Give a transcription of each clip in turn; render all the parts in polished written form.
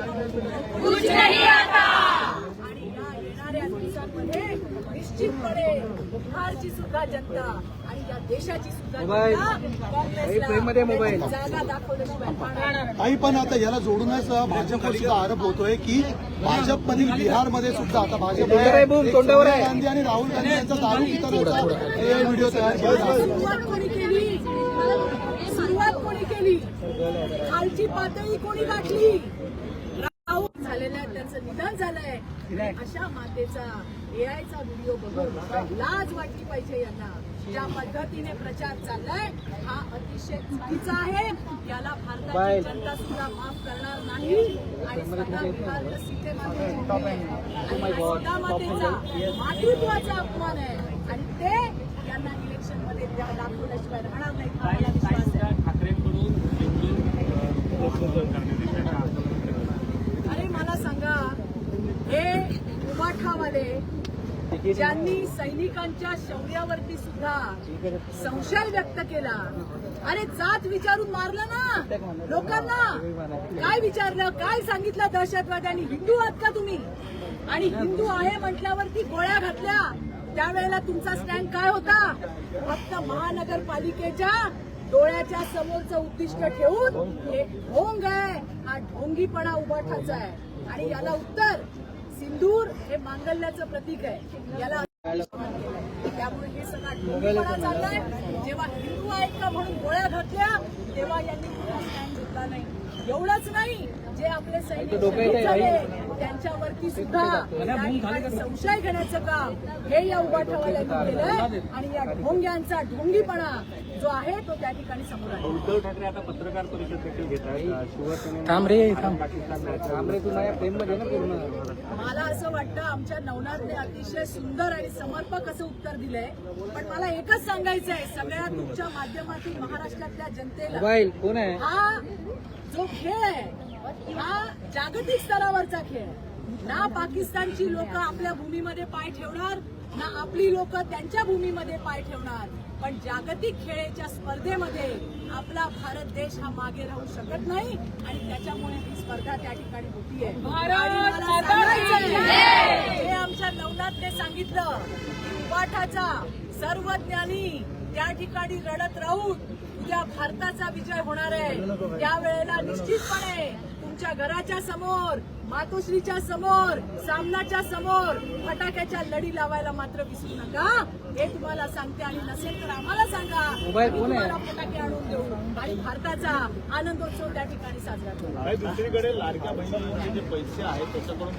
कुछ नहीं आता। आणि या येणाऱ्या दिवसांमध्ये निश्चितपणे बिहारची सुद्धा जनता आणि या देशाची सुद्धा जनता काँग्रेसला जागा दाखवल्याशिवाय काही पण आता याला जोडूनच भाजपवर सुद्धा आरोप होतोय की भाजपमधील बिहारमध्ये सुद्धा आता भाजप सोनिया गांधी आणि राहुल गांधी यांचा दारू वितरणाचा व्हिडिओ तयार केला. सुरुवात कोणी केली खालची पातळी कोणी गाठली? राहुल झालेल्या त्यांचं निधन झालंय. अशा मातेचा एआयचा व्हिडिओ बघून लाज वाटली पाहिजे यांना. ज्या पद्धतीने प्रचार चाललाय हा अतिशय चुकीचा आहे. याला भारताची जनता सुद्धा माफ करणार नाही. आणि स्वतः बिहारला सीतेमातेचा मातृत्वाचा अपमान आहे आणि ते यांना इलेक्शनमध्ये दाखवल्याशिवाय राहणार नाही. मला विश्वास आहे. अरे मला सांगा, हे उबाठावाले ज्यांनी सैनिकांच्या शौर्यावरती सुद्धा संशय व्यक्त केला, अरे जात विचारून मारलं ना लोकांना. काय विचारलं, काय सांगितलं दहशतवाद्यांनी? हिंदू आहात का तुम्ही? आणि हिंदू आहे म्हटल्यावरती गोळ्या घातल्या. त्यावेळेला तुमचा स्टँड काय होता? फक्त महानगरपालिकेच्या डोळ्याच्या समोरचं उद्दिष्ट ठेवून हे ढोंग आहे, हा ढोंगीपणा उबाठाचा आहे. आणि याला उत्तर सिंदूर हे मांगल्याचं प्रतीक आहे. याला त्यामुळे हे सगळा ढोंगीपणा चाललाय. जेव्हा हिंदू आहेत का म्हणून गोळ्या घातल्या तेव्हा यांनी स्टँड घेतला नाही. एवढंच नाही, जे आपले सैनिक झाले त्यांच्यावरती सुद्धा संशय घेण्याचं काम हे या उबाठावाल्यांनी केलंय. आणि या ढोंग्यांचा ढोंगीपणा जो आहे तो त्या ठिकाणी समोर आहे. उद्धव ठाकरे आता पत्रकार परिषद देखील घेत आहेत. शिवसेनेने प्रेममध्ये ना पूर्ण. मला असं वाटतं आमच्या नवनाथने अतिशय सुंदर आणि समर्पक असं उत्तर दिलंय. पण मला एकच सांगायचं आहे सगळ्या तुमच्या माध्यमातून महाराष्ट्रातल्या जनतेला, हा जो खेळ आहे हा जागतिक स्तरावरचा खेळ आहे. ना पाकिस्तानची लोक आपल्या भूमीमध्ये पाय ठेवणार, ना आपली लोक त्यांच्या भूमीमध्ये पाय ठेवणार. पण जागतिक खेळाच्या स्पर्धेमध्ये आपला भारत देश हा मागे राहू शकत नाही. आणि त्याच्यामुळे ही स्पर्धा त्या ठिकाणी होतीये. हे आमच्या नवनाथने सांगितलं की उबाठाचा सर्वज्ञानी त्या ठिकाणी रडत राहून उद्या भारताचा विजय होणार आहे. त्यावेळेला निश्चितपणे तुमच्या घराच्या समोर, मातोश्रीच्या समोर, सामनाच्या समोर फटाक्याच्या लढी लावायला मात्र विसरू नका. हे तुम्हाला सांगते. आणि नसेल तर आम्हाला सांगा, तुम्हाला फटाके आणून देऊ आणि भारताचा आनंदोत्सव त्या ठिकाणी साजरा करू. दुसरीकडे लाडक्या बहिणींचे जे पैसे आहेत त्याच्याकडून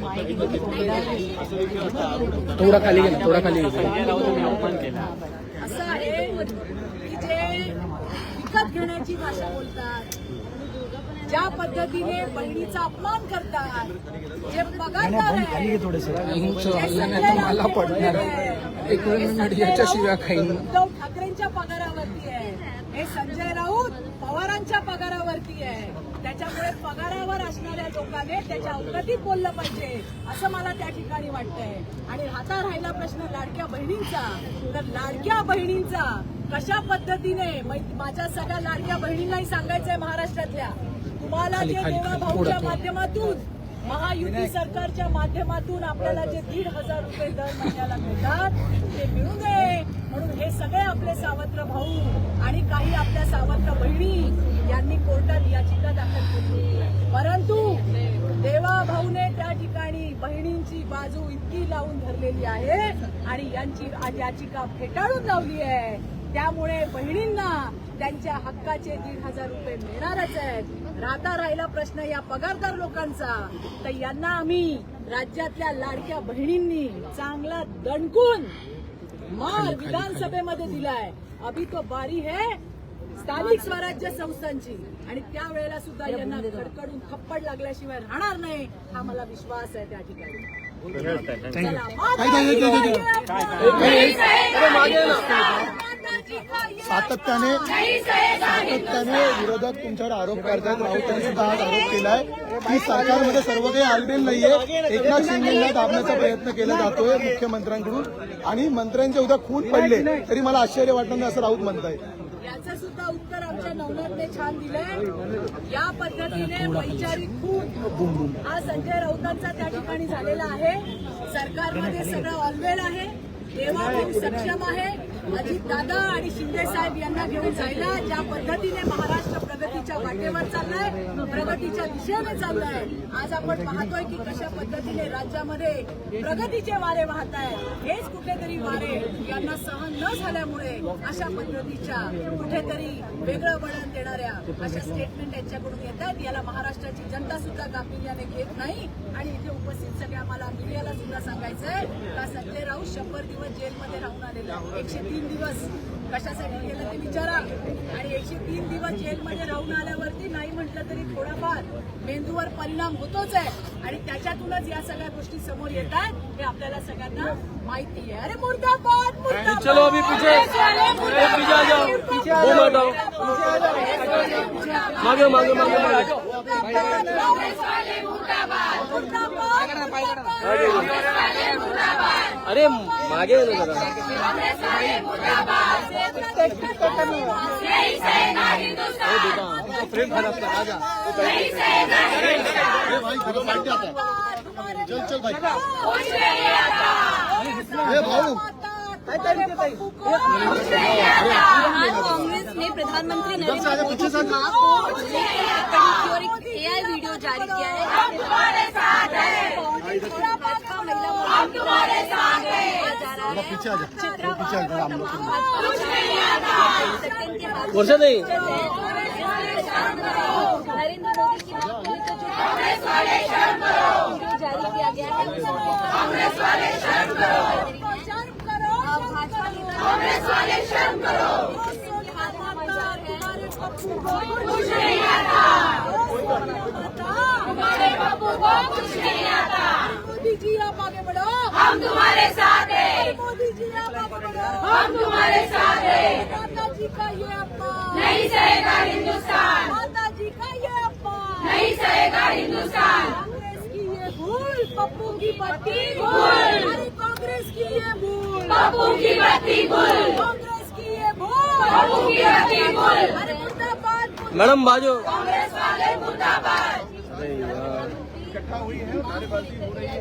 थोडा खाली गेला, थोडा खाली असं आहे की जे विकत घेण्याची भाषा बोलतात, ज्या पद्धतीने बहिणीचा अपमान करतात, जे पगारदार आहे, उद्धव ठाकरेंच्या पगारावरती आहे, हे संजय राऊत पवारांच्या पगारावरती आहे. त्याच्यामुळे पगारावर असणाऱ्या लोकांनी त्याच्या अवगतीत बोललं पाहिजे असं मला त्या ठिकाणी वाटतंय. आणि आता राहिला प्रश्न लाडक्या बहिणींचा, तर लाडक्या बहिणींचा कशा पद्धतीने, माझ्या सगळ्या लाडक्या बहिणींनाही सांगायचंय महाराष्ट्रातल्या, तुम्हाला जे देवा भाऊच्या माध्यमातून, महायुती सरकारच्या माध्यमातून आपल्याला जे 1,500 रुपये दर महिन्याला मिळतात ते मिळू नये म्हणून हे सगळे आपले सावत्र भाऊ आणि काही आपल्या सावत्र बहिणी यांनी कोर्टात याचिका दाखल केली. परंतु देवा भाऊने त्या ठिकाणी बहिणींची बाजू इतकी लावून धरलेली आहे आणि यांची याचिका फेटाळून लावली आहे. त्यामुळे बहिणींना त्यांच्या हक्काचे 1,500 रुपये मिळणारच आहेत. राहता राहिला प्रश्न या पगारदार लोकांचा, तर यांना आम्ही राज्यातल्या लाडक्या बहिणींनी चांगला दणकून मार विधानसभेमध्ये दिलाय. अभी तो बारी है स्थानिक स्वराज्य संस्थांची. आणि त्यावेळेला सुद्धा यांना कडकडून थप्पड लागल्याशिवाय राहणार नाही हा मला विश्वास आहे त्या ठिकाणी. सातत्याने विरोधक तुमच्यावर आरोप करतात. राऊतांनी सुद्धा आज आरोप केलाय की सरकारमध्ये सर्व काही आलबेल नाहीये. एकनाथ शिंदेना दाबण्याचा प्रयत्न केला जातोय मुख्यमंत्र्यांकडून आणि मंत्र्यांचे उद्या खून पडले तरी मला आश्चर्य वाटणार नाही असं राऊत म्हणताय. याचं सुद्धा उत्तर आमच्या नवनाथने छान दिलंय. या पद्धतीने वैचारिक खून हा संजय राऊतांचा त्या ठिकाणी झालेला आहे. सरकारमध्ये सगळं ऑलवेल आहे, देवाभाऊ सक्षम आहे. अजित दादा आणि शिंदे साहेब यांना घेऊन जायला ज्या पद्धतीने महाराष्ट्र प्रगतीच्या वाटेवर चाललाय, प्रगतीच्या दिशेने चाललाय. आज आपण पाहतोय की कशा पद्धतीने राज्यामध्ये प्रगतीचे वारे वाहत आहेत. हेच कुठेतरी वारे यांना सहन न झाल्यामुळे अशा पद्धतीच्या कुठेतरी वेगळं वळण देणाऱ्या अशा स्टेटमेंट यांच्याकडून येत आहेत. याला महाराष्ट्राची जनता सुद्धा गांभीर्याने घेत नाही. आणि इथे उपस्थित सगळ्या आम्हाला मीडियाला सुद्धा सांगायचंय का संजय राऊत 100 दिवस जेलमध्ये राहून आलेला, 103 दिवस कशासाठी गेलं ते विचारा. आणि 103 दिवस जेलमध्ये राहून आल्यावरती नाही म्हटलं तरी थोडाफार मेंदूवर परिणाम होतोच आहे. आणि त्याच्यातूनच या सगळ्या गोष्टी समोर येतात हे आपल्याला सगळ्यांना माहिती आहे. अरे मुर्दाबाद मुर्दाबाद. चलो अभी पीछे पीछे आ जाओ, वो मत आओ, मागे मागे मागे मागे. अरे मागे ये ना फ्रेम खराब कर आजा. भाई चल चल भाई भाऊ आज कांग्रेस ने प्रधानमंत्री नरेंद्र मोदी की मां को और एक AI वीडियो जारी किया है. भाजपा महिला पीछे आ जा, पीछे आ जा, हम लोग वर्षा नहीं नरेंद्र मोदी की मां को वीडियो जारी किया गया है. कांग्रेस वाले शर्म करो. हमारे बाबू को कुछ नहीं आता. मोदी जी आप आगे बढ़ो, हम तुम्हारे साथ हैं. मोदी जी आप आगे बढ़ो, हम तुम्हारे साथ हैं. माता जी का ये अपमान नहीं सहेगा हिंदुस्तान. माता जी का ये अपमान नहीं सहेगा हिंदुस्तान. कांग्रेस की ये भूल पप्पू की बत्ती भूल. अरे कांग्रेस की ये भूल पप्पू की बत्ती भूल. कांग्रेस की ये भूल पप्पू की बत्ती भूल. अरे मुर्दाबाद मैडम बाजो. कांग्रेस वाले मुर्दाबाद. इकट्ठा हुई है, नारेबाजी हो रही है.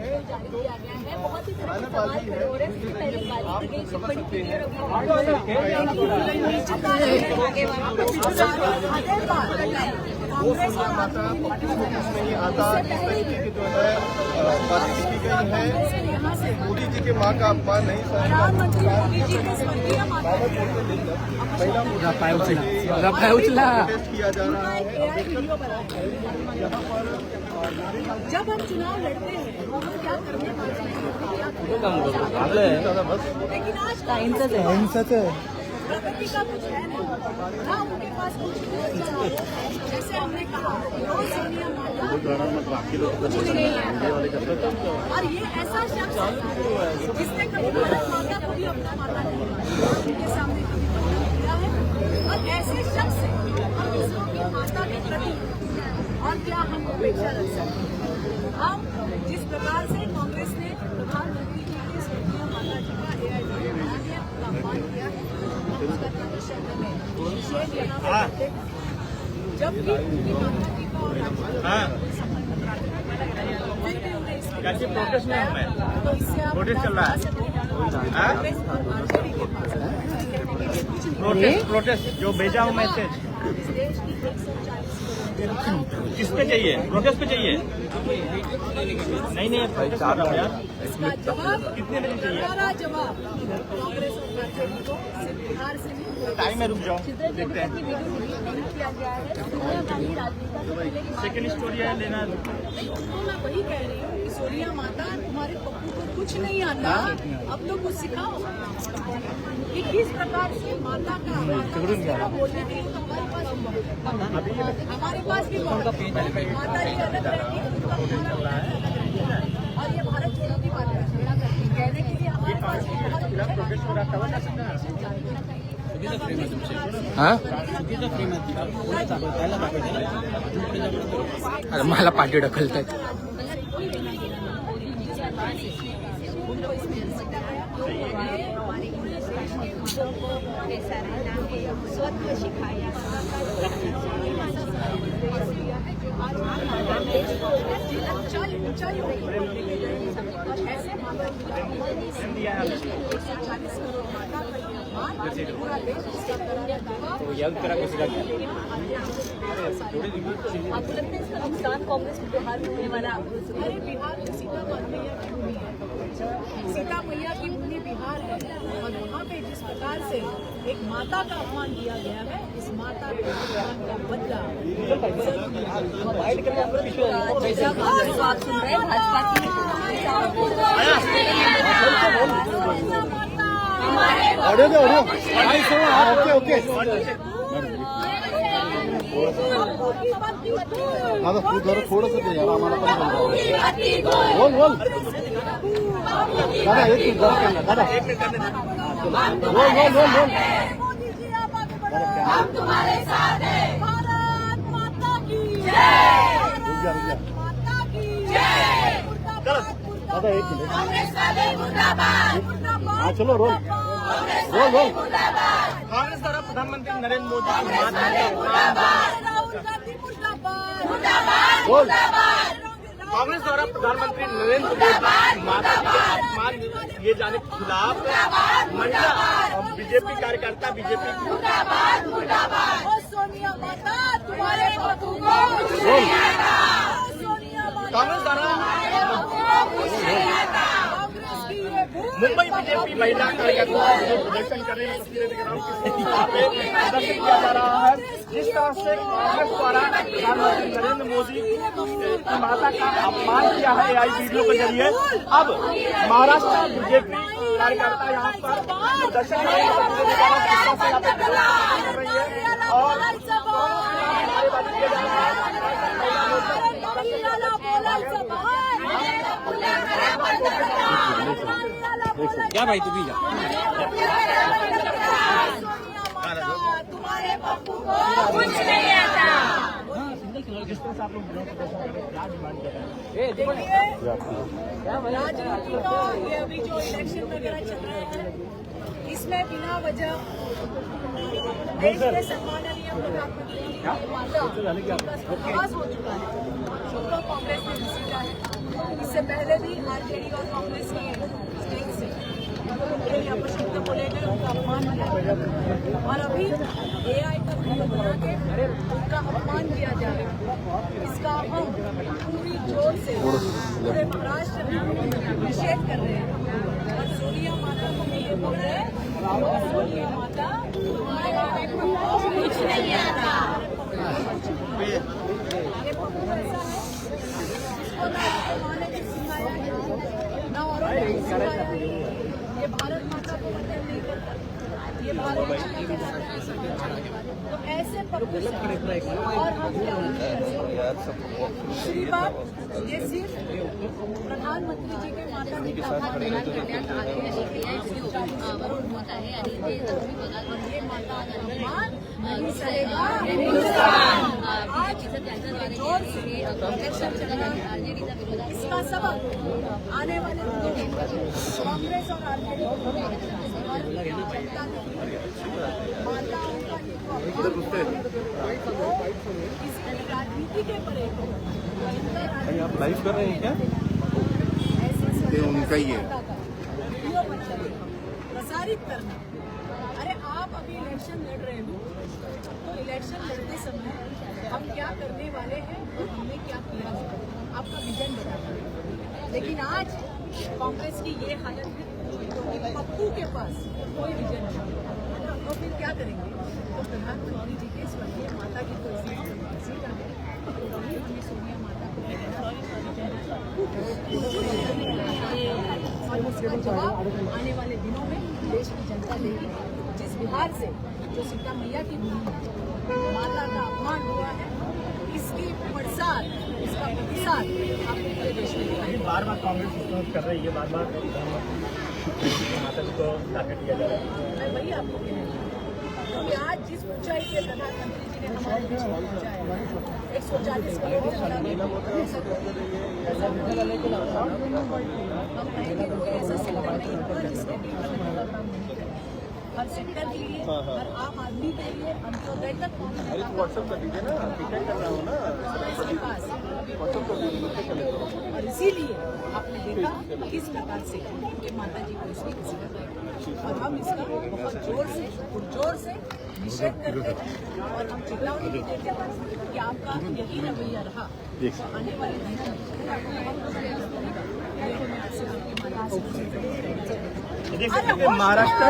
बहुत ही नारेबाजी हो रही है. पहले बाजी की गई थी, बड़ी क्लियर माता पप्पू को कुछ नहीं आता, इस तरीके की जो है बातें की गई है. मोदी जी के माँ का अपमान नहीं प्रोटेस्ट किया जा रहा है. यहाँ पर जब हम चुनाव लड़ते हैं तो हम क्या करने वाले हैं, लेकिन आज टाइम से प्रगति का कुछ है नहीं ना, उनके पास कुछ नहीं. जैसे हमने कहा सोनिया माता कुछ नहीं है. और ये ऐसा शख्स है जिसने कभी भारत माता को भी अपना माता नहीं माना, उनके सामने कभी पत्थर किया है. और ऐसे शख्स से हम दूसरों की माता के प्रति और क्या हम अपेक्षा रख सकते हैं. हम जिस प्रकार से कांग्रेस ने प्रधानमंत्री जी के सोनिया माता जी का AI वीडियो बना दिया, उनका अपमान किया है, शब्द में निषेध लेना पड़ते, जबकि उनकी माता जी का और राज्य कैसे प्रोटेस्ट नहीं हुआ है? तो इससे आप प्रोटेस्ट चल रहा है. कांग्रेस और आरजेडी के पास प्रोटेस्ट जो भेजा हूँ मैसेज इस देश की 140 किस पे चाहिए? प्रोटेस्ट पे चाहिए? नहीं प्रोटेस्ट कर रहा हूँ यार. इसका जवाब कितने बजे चाहिए? हमारा जवाब कांग्रेस और आरजेडी को सिर्फ बिहार से नहीं, टाइम में रुक जाओ, देखते हैं. किया गया है. सोनिया गांधी राजनेता सेकंड स्टोरी है लेना. तो मैं वही कह रही हूँ कि सोनिया माता तुम्हारे पप्पू को कुछ नहीं आता, अब तो कुछ सिखाओ कि किस प्रकार से माता का बोलने के लिए हमारे पास भी माता जी अलग रहेगी, उनका हमारा अलग रहेगा. और ये भारत छोड़ो की बात कहने के लिए हमारे पास हाँ अरे मला पाठी ढकलतायत. स्वतः सिखाया ऊंचाइयों पर लेके गए और ऐसे माता पिता 140 करोड़ माता का ये अपमान पूरा देश इसका करारा दावा। आपको लगता है इसका नुकसान कांग्रेस को बिहार में होने वाला? अरे बिहार में सीता मैया की भूमि है, सीता मैया की भूमि बिहार है और वहाँ पे जिस प्रकार से एक माता का अपमान किया गया है, इस माता के अपमान का बदला जब आप सुन रहे हैं भाजपा ऑडियो दे ऑडियो ओके दादा थोडंसं दे यार आम्हाला पण बोल दादा एक मिनिट दादा बोल मोदी जी आप आगे बढ़ो, हम तुम्हारे साथ हैं। भारत माता की जय, भारत माता की जय, मुर्दाबाद दादा एक मिनिट कांग्रेस वाले मुर्दाबाद, मुर्दाबाद हाँ चलो रोल कांग्रेस द्वारा प्रधानमंत्री नरेंद्र मोदी की मात राहुल गांधी मुर्दाबाद, बोल कांग्रेस द्वारा प्रधानमंत्री नरेंद्र मोदी की माता के अपमान किए जाने के खिलाफ महिला और बीजेपी कार्यकर्ता बीजेपी ओ सोनिया माता तुम्हारे बहू को कुछ नहीं आता, ओ सोनिया माता कांग्रेस द्वारा कुछ नहीं आता, कांग्रेस की ये भूल मुंबई बीजेपी महिला कार्यकर्ता जो प्रदर्शन कर रही है तस्वीरें दिख रहा हूँ वहाँ पे प्रदर्शन किया जा रहा है। जिस तरह से कांग्रेस द्वारा प्रधानमंत्री नरेंद्र मोदी की माता का अपमान किया है एआई वीडियो के जरिए, अब महाराष्ट्र बीजेपी कार्यकर्ता यहाँ पर प्रदर्शन कर रही है तस्वीरें दिखा रहा हूँ किस तरह से यहाँ पे प्रदर्शन कर रही है और नारेबाजी किया जा रहा है। क्या भाई तू भी जा तुम्हारे बापू को कुछ नहीं आता। जिस तरह से आप लोग प्रदर्शन कर रहे हैं क्या डिमांड कर रहे हैं? देखिए राजनीति का ये अभी जो इलेक्शन वगैरह चल रहे हैं इसमें बिना वजह देश के सम्माननीय प्रधानमंत्री जी की माता का सर्वनाश हो चुका है, जिनको कांग्रेस ने जीता है। इससे पहले भी आरजेडी और कांग्रेस की स्टेज से उनके अपशब्द बोले गए, उनका अपमान किया गया और अभी एआई का वीडियो बना के उनका अपमान किया जा रहा है। इसका हम पूरी जोर से पूरे महाराष्ट्र में निषेध कर रहे हैं और सोनिया माता को भी ये बोल रहे हैं, सोनिया माता तुम्हारे कुछ नहीं आता। ये पप्पू ऐसा है जिसको ना माने ने सिखाया ना औरों ने सिखाया। ये भारत माता को वंदन नहीं करता, ये भारत माता के तो ऐसे पप्पू से और हम क्या दूसरी बात ये सिर्फ प्रधानमंत्री जी के माता पिता ये माता का सम्मान नहीं सहेगा हिंदुस्तान। आज जोर से इलेक्शन चल रहा है, इसका सबक आने वाले दिनों में कांग्रेस और आरजेडी माताओं का किसी राजनीति के परे आप लाइव कर रहे हैं क्या? ये उनका ही है। वीडियो प्रसारित करना। अरे आप अभी इलेक्शन लड़ रहे हो तो इलेक्शन लड़ते समय हम क्या करने वाले हैं और हमने क्या किया है आपका विजन बताना। लेकिन आज कांग्रेस की ये हालत है कि पप्पू के पास कोई विजन नहीं, तो फिर क्या करेंगे? तो प्रधानमंत्री जी के स्वर्गीय माता की कोई सीट है तो वही हमें सोनिया माता को और उसका जवाब आने वाले दिनों में देश की जनता देगी। जिस बिहार से जो सीता मैया की भूमि माता का अपमान हुआ है, इसकी बरसात, इसका प्रतिसाद आपने पूरे देश में दिखाई। बार बार कांग्रेस विरोध कर रही है, बार बार माता जी को टारगेट किया जा रहा है। मैं वही आपको कह रही हूँ कि आज जिस ऊंचाई पे प्रधानमंत्री जी ने हमारे देश को पहुंचाया 140 करोड़ जनता ने हम कहेंगे कोई ऐसा सेक्टर नहीं होगा जिसके लिए प्रगति का काम नहीं करें। हर सेक्टर के लिए, हर आम आदमी के लिए, अंत्योदय तक व्हाट्सएप कर दीजिए ना, टिकट कर रहा हूँ ना विकास और इसीलिए प्रकार से कि माता जी को इसकी किसी कर रहे हैं और हम इसका बहुत जोर से पुरजोर से निषेध करते हैं और हम चेतावनी भी देते हैं कि आपका यही रवैया रहा आने वाले दिनों में महाराष्ट्र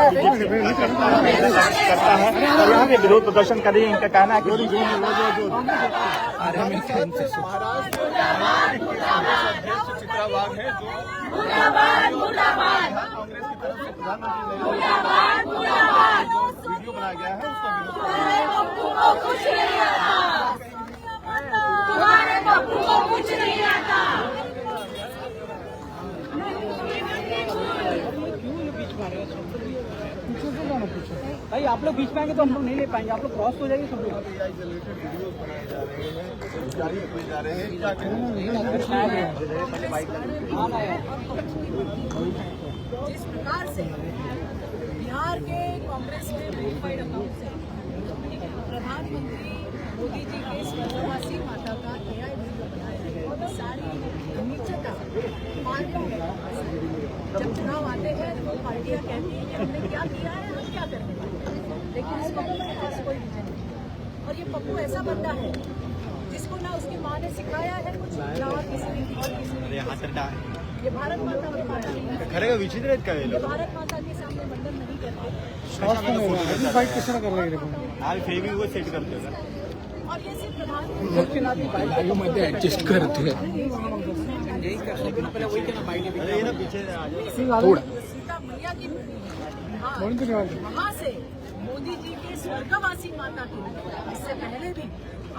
करता है और यहाँ के विरोध प्रदर्शन कर रही है। इनका कहना है कि चित्रा वाघ है जो वीडियो बनाया गया है उसका भाई आप लोग बीच में आएंगे तो हम लोग नहीं ले पाएंगे, आप लोग क्रॉस हो जाएंगे सब लोग। वीडियो बनाए जारी किए जा रहे हैं क्या जिस प्रकार से बिहार के कांग्रेस में वेरीफाइड अकाउंट से प्रधानमंत्री मोदी जी के स्वर्गवासी माता का AI वीडियो बनाया है, सारी नीचता पार्टियों में जब चुनाव आते हैं तो पार्टियां कहती हैं कि हमने क्या किया है, हम क्या करने वाले हैं, लेकिन इस पप्पू के पास कोई विजन नहीं। और ये पप्पू ऐसा बंदा है जिसको ना उसकी माँ ने सिखाया है कुछ, ना और किसी ने ये भारत माता की माता नहीं है, खरे का विचित्र आहेत का ये भारत माता के सामने वंदन नहीं करते फाईट कशाला करायला सेट करते और ये सिर्फ प्रधानमंत्री ऍडजस्ट करते सीता मैया की वहाँ से मोदी जी के स्वर्गवासी माता की, इससे पहले भी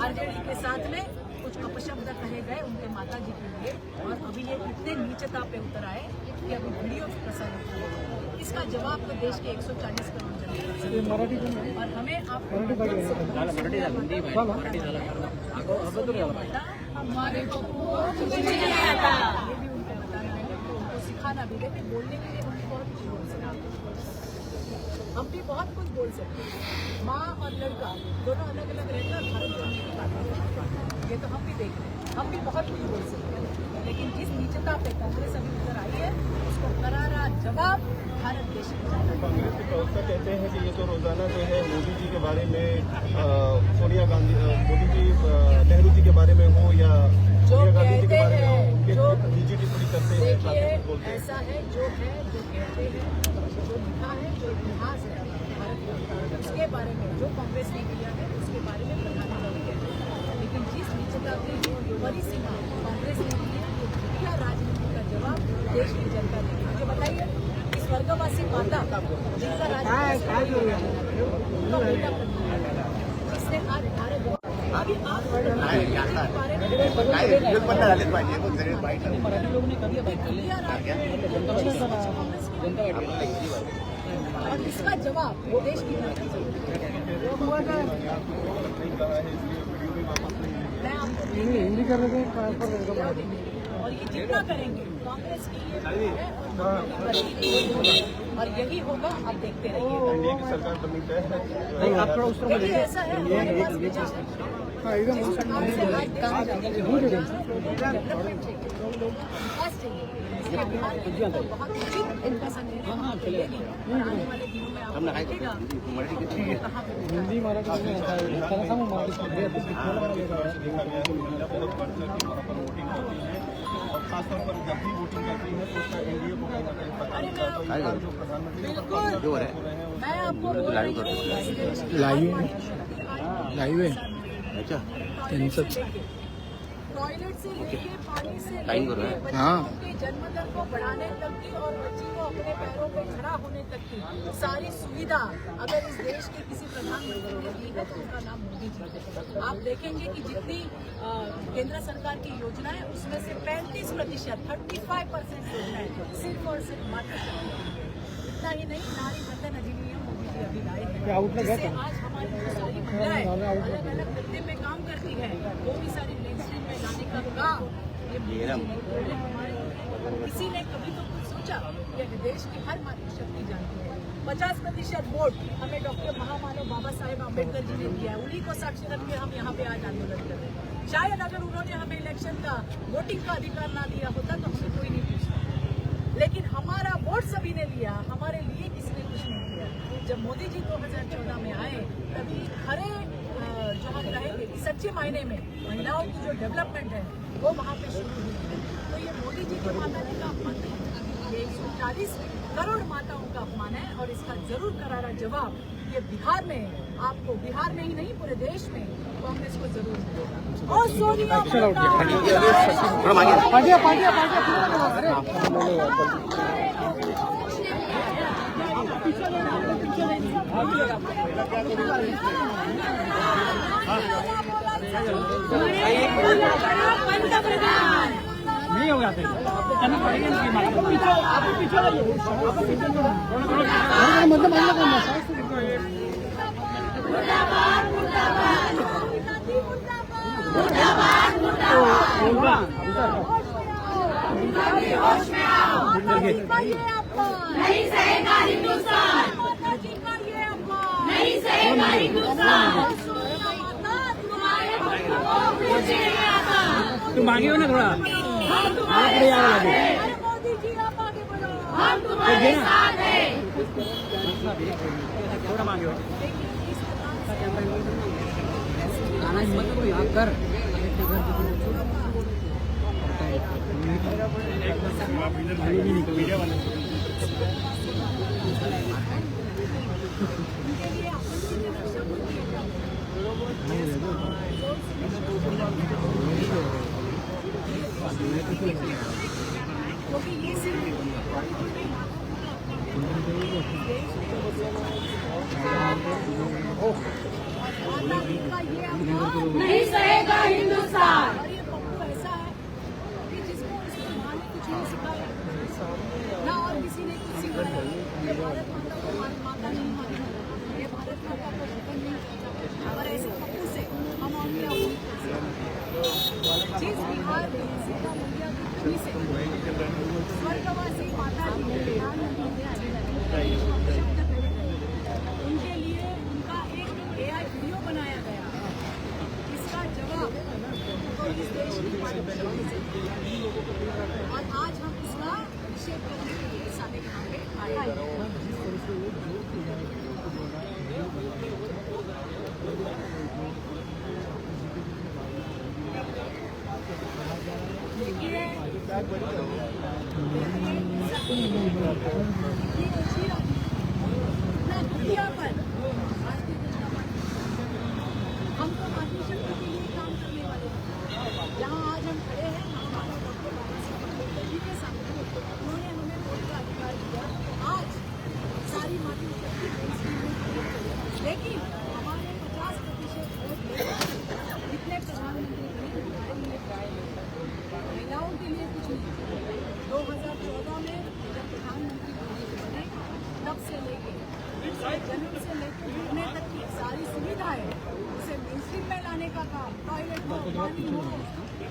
आरजेडी के साथ में कुछ अपशब्द कहे गए उनके माता जी के लिए, और अभी ये इतने नीचता पे उतर आए कि अभी वीडियो प्रसारित हुआ। इसका जवाब तो देश के 140 करोड़ जनता और हमें आपको हमारे को कुछ नहीं आता, ये भी उनको बताना है, उनको सिखाना भी है कि बोलने के लिए हम बहुत कुछ बोल सकते हैं, हम भी बहुत कुछ बोल सकते हैं। माँ और लड़का दोनों अलग अलग रहकर भारत जोड़ने की बात करते हैं, ये तो हम भी देख रहे हैं, हम भी बहुत कुछ बोल सकते हैं, लेकिन जिस नीचता पे कांग्रेस अभी उतर आई है उसको करारा जवाब भारत देश में कांग्रेस के प्रवक्ता कहते हैं कि ये तो रोजाना जो है मोदी जी के बारे में सोनिया गांधी मोदी जी नेहरू जी के बारे में हो या सोनिया गांधी जी के बारे में हो, उनके निजी टिप्पणी करते हैं, बोलते हैं। ऐसा है जो कहते हैं, जो लिखा है, जो इतिहास है भारत का, उसके बारे में जो कांग्रेस ने किया है उसके बारे में प्रधानमंत्री कहते हैं, लेकिन जिस नीचता की बड़ी सीमा कांग्रेस ने की है, वो घटिया राजनीति का जवाब देश की जनता ने दिया। मुझे बताइए इस स्वर्गवासी माता जिसका राजनीति जिसने आज भारत अभी आप और इसका जवाब देश की जनता मैं आपको हिंदी कर रहे थे और ये जितना करेंगे कांग्रेस की ये है और यही होगा, आप देखते रहिए। एनडीए की सरकार बननी तय है। आप थोड़ा उस तरफ देखिए ऐसा है हमारे पास विचार है। जिस प्रकार से आज देश में डेवलपमेंट चाहिए, विकास चाहिए, इसलिए बिहार की जनता बहुत उचित इनका संदेश मिलेगी और आने वाले दिनों में आपको लगेगा कहाँ पे हिंदी मराठी और खासतौर पर जब भी वोटिंग करती है तो उसका एनडीए को कहीं ना कहीं पता चलता है। तो जो प्रधानमंत्री बिल्कुल मैं आपको बोल रही हूँ लाइव है टॉयलेट से लेके पानी से लेके बच्चों के जन्म दर को बढ़ाने तक की और बच्ची को अपने पैरों पे खड़ा होने तक की सारी सुविधा अगर इस देश के किसी प्रधानमंत्री ने दी है तो उनका नाम मोदी जी है। आप देखेंगे कि जितनी केंद्र सरकार की योजनाएं उसमें से 35% 35% योजनाएं सिर्फ और सिर्फ मात्र इतना ही नहीं, नारी बंधन अधिनियम मोदी जी अभी लाए हैं, जिससे आज हमारी सारी महिलाएं अलग अलग गद्दे पे काम करती है, वो भी सारी मेन स्ट्रीम में जाने का काम किसी ने कभी तो कुछ सोचा? यह देश की हर मातृशक्ति जानती है। 50% वोट हमें डॉक्टर महामानव बाबा साहेब आम्बेडकर जी ने दिया है, उन्हीं को साक्षी रख के हम यहाँ पे आज आंदोलन कर रहे हैं। शायद अगर उन्होंने हमें इलेक्शन का वोटिंग का अधिकार ना दिया होता तो हमें कोई नहीं पूछता। लेकिन हमारा वोट सभी ने लिया, हमारे लिए किसी ने कुछ नहीं किया। जब मोदी जी 2014 में आए तभी खरे जो हम कहेंगे कि सच्चे मायने में महिलाओं की जो डेवलपमेंट है वो वहाँ पे शुरू हुई है। तो ये मोदी जी की माता जी का अपमान नहीं है, ये 140 करोड़ माताओं का अपमान है और इसका जरूर करारा जवाब ये बिहार में, आपको बिहार में ही नहीं पूरे देश में कांग्रेस को जरूर मिलेगा। और सोनिया नहीं होगा करना पड़ेगा इनकी मांग। आपको पीछे मतलब नहीं सहेगा हिंदुस्तान, नहीं सहेगा हिंदुस्तान। तुम मांगे हो ना थोड़ा मोदी जी आप आगे बढ़ो, हम तुम्हारे साथ हैं। थोड़ा मांगे हो कर नहीं सहेगा हिंदुस्तान। और ये पप्पू ऐसा है कि जिसको उसकी माँ ने कुछ नहीं सिखाया ना और किसी ने कुछ सिखाया। ये भारत माता को माता नहीं मानता, ये भारत माता को वतन नहीं कहता। और ऐसे पप्पू से हम अपने जिस बिहार में सीता मैया की भूमि से स्वर्गवासी माता जी ने उनके लिए उनका एक AI वीडियो बनाया गया। इसका जवाब तो इस देश की पार्टी से और आज हम उसका निषेध करने के लिए सामने यहाँ पे आए हैं। हम तो मातृशक्ति के लिए काम करने वाले हैं। जहाँ आज हम खड़े हैं हमारे डॉक्टर बाबा साहब अम्बेडकर जी के सामने उन्होंने हमें वोट का अधिकार दिया। आज सारी मातृशक्ति लेकिन हमारे 50% वोट जितने प्रधानमंत्री बने हमारे लिए महिलाओं के लिए कुछ नहीं। 2014 में जब प्रधानमंत्री बने तब से लेके जन्म से लेकर गिरने तक की सारी सुविधाएं उसे मेनस्ट्रीम में लाने का काम, टॉयलेट हो, पानी हो,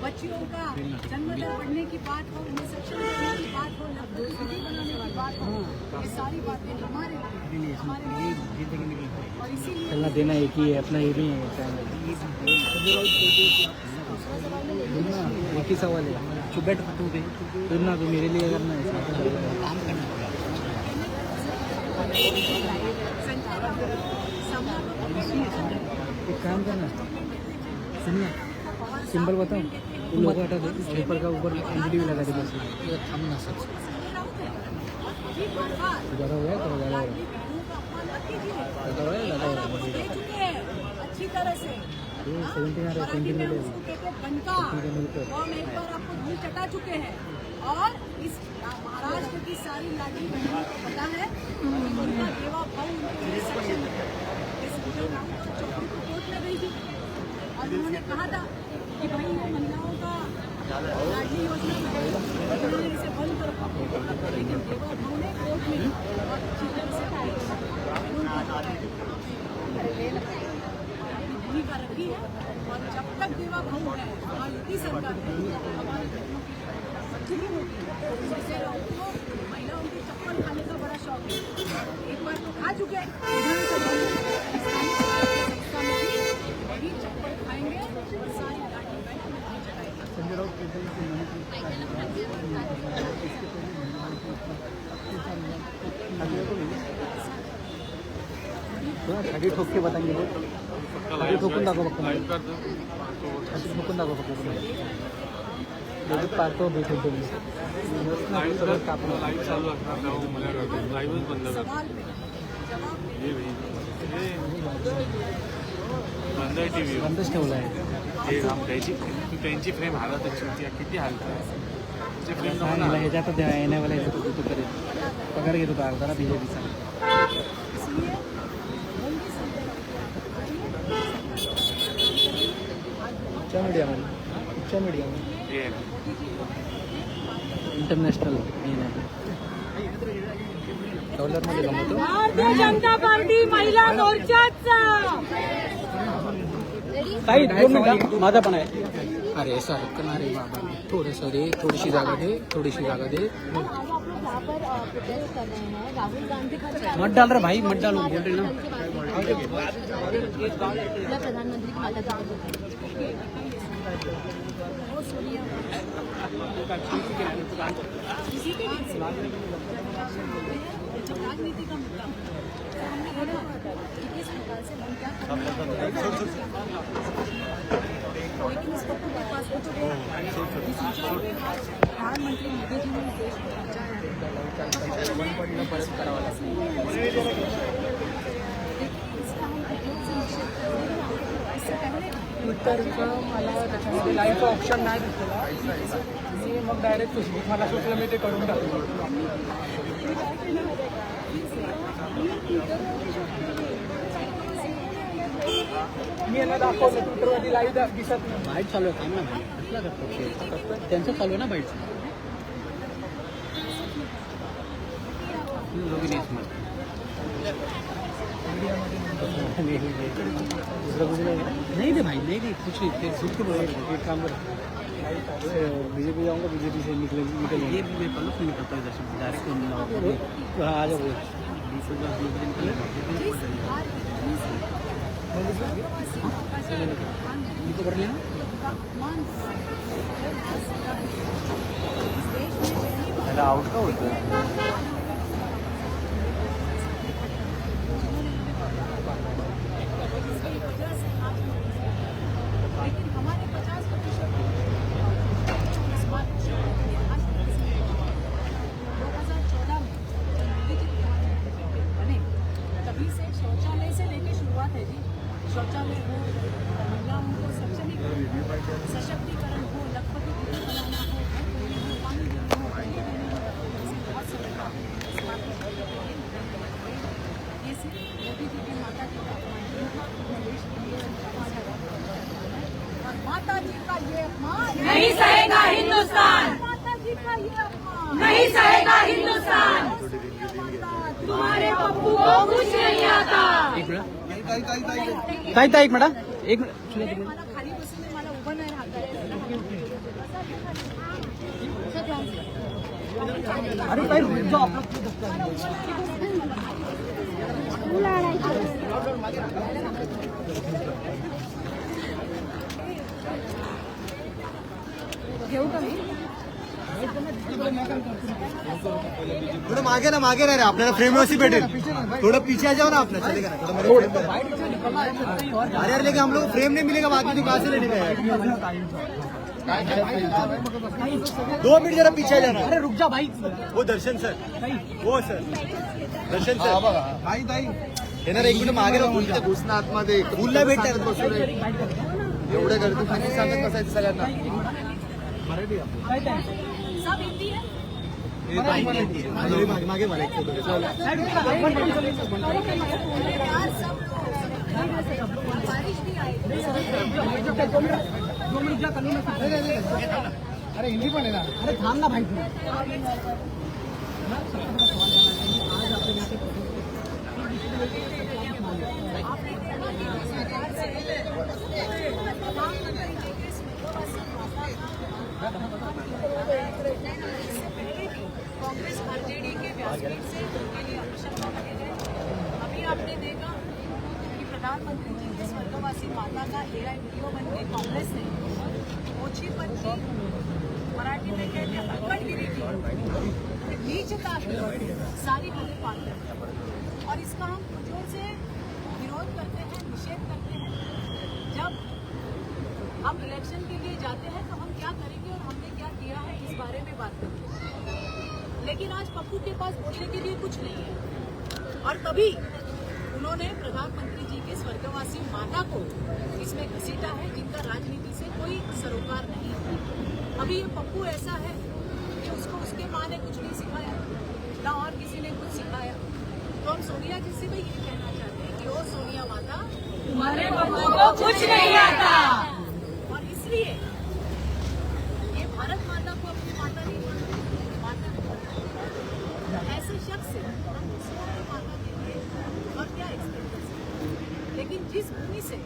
बच्चियों का जन्म दर बढ़ने की बात हो, उन्हें सक्षम करने की बात हो, लग्जरी बनाने की बात हो, ये सारी बातें हमारे और इसीलिए चलना देना एक ही है, अपना ये भी है एक ही सवाल है। चुप बैठ तू भी ना, तो मेरे लिए करना है काम करना एक काम करना सुनना सिंपल बताओ उन लोगों हटा दो पेपर का ऊपर एंटिटी भी लगा दे बस थमना सब ज़्यादा हो गया तो ज़्यादा हो गया अच्छी तरह से 17 आ रहा है 20 मिनट हम एक बार आपको धूल चटा चुके हैं और इस महाराष्ट्र की सारी लाठी बहनों को पता है उनका देवा भाव उनके लिए सक्षम है। चौधरी को कोर्ट में गई थी और उन्होंने कहा था कि भाई ये महिलाओं का लाडली योजना है, उन्होंने इसे बंद करो, लेकिन देवा भाव ने कोर्ट में बहुत अच्छी तरह से भूमिका रखी है। और जब तक देवा भाव है हमारी युति सरकार है हमारी महिलाओं की चप्पल खाने का बड़ा शौक है। एक बार तो खा चुके वही चप्पल खाएंगे सारी लाठी खाली ठोक के बताएंगे वो खाली ठोकून दाखव फक्त खाली ठोकून दाखव फक्त पार्क भेटून सगळं कापलं बंदच ठेवलं आहे त्यांची फ्रेम हालतच होती किती हालत ह्याच्यात येण्यावाला ह्याच्यात होतो करेल पगार घेत होता अर्धाला बीजेपीचा उच्च मीडियामध्ये इंटरनॅशनल डॉलरमध्ये जमवतो भारतीय जनता पार्टी महिला मोर्चाचा ताई 2 मिनिटं माझा पण आहे अरे सर करणार रे बाबा थोडंसं रे थोडीशी जागा दे राहुल गांधी का मत डाल रहा भाई मत डालो बोल रहे ना प्रधानमंत्री की माता का राजनीति का मुद्दा किस प्रकार से हम क्या लेकिन इस वक्त के पास प्रधानमंत्री मोदी जी ने देश को ट्विटरचं मला त्याच्यामध्ये लाईव्हचं ऑप्शन नाही दिसलेला मी मग डायरेक्ट फेसबुक मला सुचलं मी ते करून टाकलं मी यांना दाखवलं ट्विटरवरती लाईव्ह दिसत नाही बाईट चालू आहे ना भाई कसला करतो त्यांचं चालू आहे ना बाईटचं नहीं दे भाई नहीं दे कुछ नहीं झूठ के बोल एक काम कर बीजेपी जाऊंगा बीजेपी से निकल ये भी पहले फिर निकलता है डायरेक्ट आ जाओ कर लेना आउट का होता है लेकिन हमारे 50% 2014 में बने तभी से शौचालय से लेके शुरुआत है जी शौचालय हो महिलाओं को सशक्तिकरण हो लखपति बनाना हो पानी देना हो बहुत सारे ये सिर्फ मोदी जी के माता जी का माता जी का ये अपमान नहीं सहेगा हिंदुस्तान माता जी का ये अपमान नहीं सहेगा हिंदुस्तान तुम्हारे पप्पू को कुछ नहीं आता ताई एक मिनिट एक मला खाली बसून मला उभं नाही राहता अरे ताई जो आपला घेऊ का मी थोडं मागे ना रे आपल्याला फ्रेम व्यवस्थित भेटेल थोडं पीछे आ जाओ ना आपल्या चलेगा ना थोड़ा मेरे अरे लेकिन हम लोग फ्रेम नहीं मिलेगा बाद में कहाँ से लेने का 2 मिनट जरा पीछे आ जाना अरे रुक जा भाई वो दर्शन सर वो सर दर्शन सर येणार 1 मिनिट मागे राहून घुसणं आतमध्ये फुलला भेटणार बसून एवढं गर्दी खाली सांगत बसायचं सगळ्यांना सब हिंदी है मागे मला एक फोटो बारिश भी आई अरे हिंदी पण आहे ना अरे थांब ना भाई कांग्रेस आरजेडी के व्यासपीठ से उनके लिए अनुशंसा करे गए अभी आपने देखा कि प्रधानमंत्री जी के स्वर्गवासी माता का एआई वीडियो बन के कांग्रेस ने ओछी पर मराठी में कहते हैं हलकटगिरी की, नीचता की सारी हमें पार करनी है। और इसका हम जोर से विरोध करते हैं, निषेध करते हैं। जब हम इलेक्शन के लिए जाते हैं तो हम क्या करेंगे और हमने क्या किया है इस बारे में बात करेंगे। लेकिन आज पप्पू के पास बोलने के लिए कुछ नहीं है। और तभी उन्होंने प्रधानमंत्री जी के स्वर्गवासी माता को इसमें घसीटा है, जिनका राजनीति से कोई सरोकार नहीं है। अभी ये पप्पू ऐसा है कि उसको उसके माँ ने कुछ नहीं सिखाया, ना और किसी ने कुछ सिखाया। तो हम सोनिया जी से भी ये कहना चाहते हैं कि ओ सोनिया माता, तुम्हारे पप्पू को कुछ नहीं आता। और इसलिए ये भारत माता को अपनी माता नहीं मानता। ऐसे शख्स से हम दूसरों की माता के लिए और क्या एक्सपेक्ट कर सकते हैं। लेकिन जिस भूमि से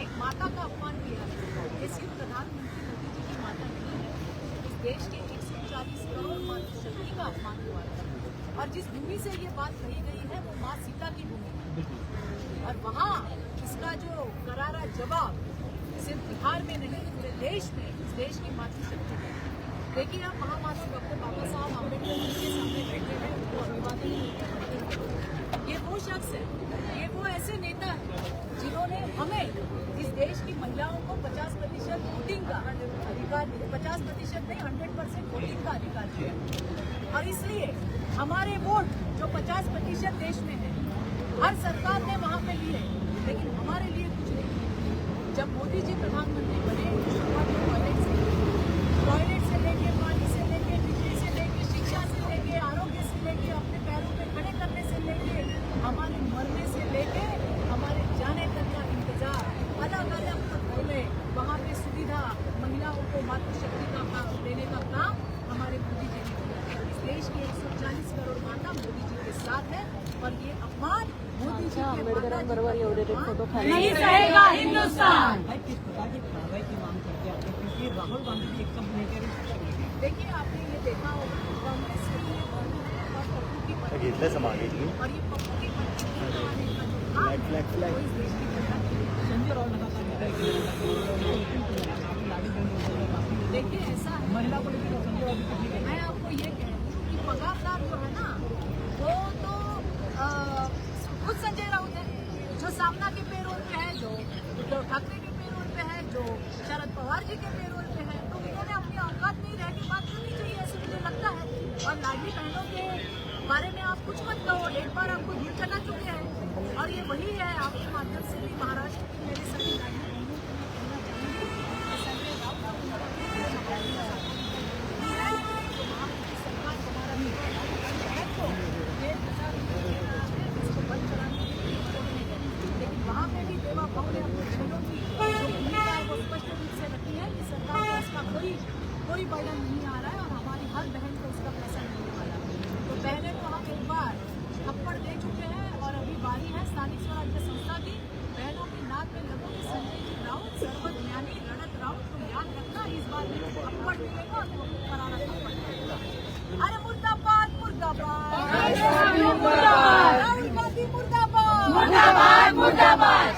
एक माता का अपमान किया है, ये सिर्फ प्रधानमंत्री मोदी जी की माता नहीं है, इस देश के 140 करोड़ मातृ शक्ति का अपमान हुआ है। और जिस भूमि से ये बात कही गई है वो माँ सीता की भूमि है। और वहाँ इसका जो करारा जवाब सिर्फ बिहार में नहीं, पूरे देश में, इस देश की मातृशक्ति है। देखिए, आप महामानव डॉक्टर बाबा साहब आम्बेडकर जी के सामने बैठे हैं, उनको अभिवादन। ये वो शख्स है, ये वो ऐसे नेता है जिन्होंने हमें, इस देश की महिलाओं को 50% वोटिंग का अधिकार दिया, 50% नहीं 100% वोटिंग का अधिकार दिया। और इसलिए हमारे वोट जो 50% देश में है, हर सरकार ने वहाँ पे लिए, लेकिन हमारे लिए कुछ नहीं। जब मोदी जी प्रधानमंत्री बने, शुरुआत टॉयलेट से लेके, पानी से लेके, बिजली से लेके, शिक्षा से लेके, आरोग्य से लेके, अपने पैरों पे खड़े करने से लेके, हमारे मरने से लेके, हमारे जाने तक का इंतजार, अलग अलग पदों में वहाँ पे सुविधा, महिलाओं को मातृशक्ति का देने का काम हमारे मोदी जी ने किया। इस देश की 140 करोड़ माता मोदी जी के साथ है। और ये अपमान मोदी जी के आंबेडकरांबरोबर एवढे फोटो नहीं सहेगा हिंदुस्तान। किस प्रकार की कार्रवाई की मांग करते हैं, क्योंकि राहुल गांधी जी एकदम देखिए, आपने ये देखा होगा कांग्रेस की और पप्पू की पत्नी, और ये पप्पू की पत्नी को इस देश की जनता के लिए। देखिए, ऐसा है, महिला को लेकर मैं आपको ये कह रही हूँ कि पगारदार जो है ना, वो तो खुद संजय राउत है, जो सामना के पेरोल पे है, जो उद्धव ठाकरे के पेरोल पे है, जो शरद पवार जी के पेरोल पे है। तो इन्होंने अपनी औकात नहीं रह के बात करनी चाहिए, ऐसे मुझे लगता है। और लाडली बहनों के बारे में आप कुछ मत कहो, एक बार आपको धूल चला चुके हैं। और ये वही है, आपके माध्यम से भी महाराष्ट्र की मेरे सभी लाडली बहनों को कहना चाहूँगी कि संजय राउत आप उनका सरकार हमारा बंद कराने के लिए लेकिन वहाँ पे भी देवा भाव ने अपने बहनों की जो भूमिका है वो स्पष्ट रूप से रखी है कि सरकार को इसका कोई बर्डन नहीं आ रहा है और हमारी हर बहन को उसका पैसा मिलने वाला है। तो पहले तो हम एक बार थप्पड़ दे चुके हैं और अभी बारी है स्थानिक स्वराज्य संस्था की। बहनों की नाक में लगोगे संजय जी राउत, सर्वज्ञानी रणत राउत, तो याद रखना इस बार भी थप्पड़ मिलेगा और वो करारा थप्पड़ मिलेगा। अरे मुर्दाबाद मुर्दाबाद, राहुल गांधी मुर्दाबाद मुर्दाबाद मुर्दाबाद,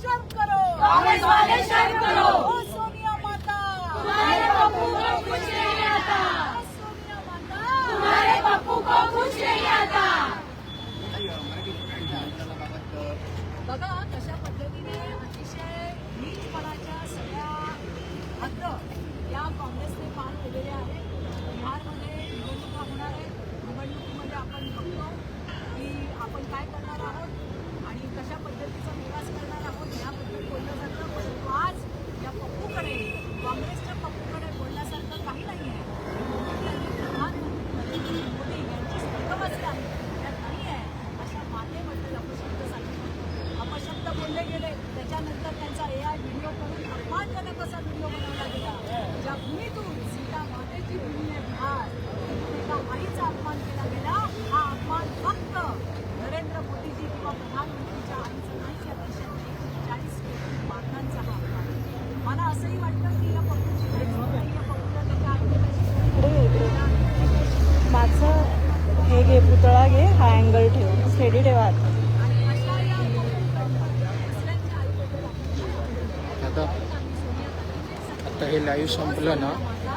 शर्म करो कांग्रेस वाले, शर्म करो। ओ सोनिया माता, तुम्हारे पप्पू को कुछ नहीं आता। सोनिया माता, तुम्हारे पप्पू को कुछ नहीं आता। बघा कशा पद्धतीने अतिशय नीचपणाच्या सगळ्या हद्द या काँग्रेसने पार केलेल्या आहेत। बिहारमध्ये निवडणुका होणार आहेत, निवडणुकीमध्ये आपण बघतो की आपण काय करणार आहोत आणि कशा पद्धतीचा विकास करणार आहोत याबद्दल बोललं जातं। परंतु आज या पप्पूकडे, काँग्रेसच्या पप्पूकडे बोलण्यासारखं काही नाही आहे। प्रधानमंत्री नरेंद्र मोदी यांची स्वर्गवासी आहे त्यात नाही आहे अशा मातेबद्दल अपशब्द सांगितले, अपशब्द बोलले गेले। त्याच्यानंतर त्यांचा AI व्हिडिओ करून अपमानजनक असा व्हिडिओ बनवला गेला। ज्या भूमीतून सीता मातेची भूमी आहे बिहार, एका आईचा अपमान केला गेला। हा अपमान फक्त नरेंद्र मोदीजी किंवा प्रधानमंत्रीच्या आईचा नाही, या देशातील 140 कोटी मातांचा हा अपमान। मला असंही वाटतं की या पक्षाची गरज नाही, या पक्षाला त्याच्या आईवडिलांची माझं हे घे, पुतळा घे, हा अँगल ठेव, स्टेडी ठेवा. आणि अशा या दुसऱ्यांच्या आईबद्दल आता हे लाईव्ह संपलं ना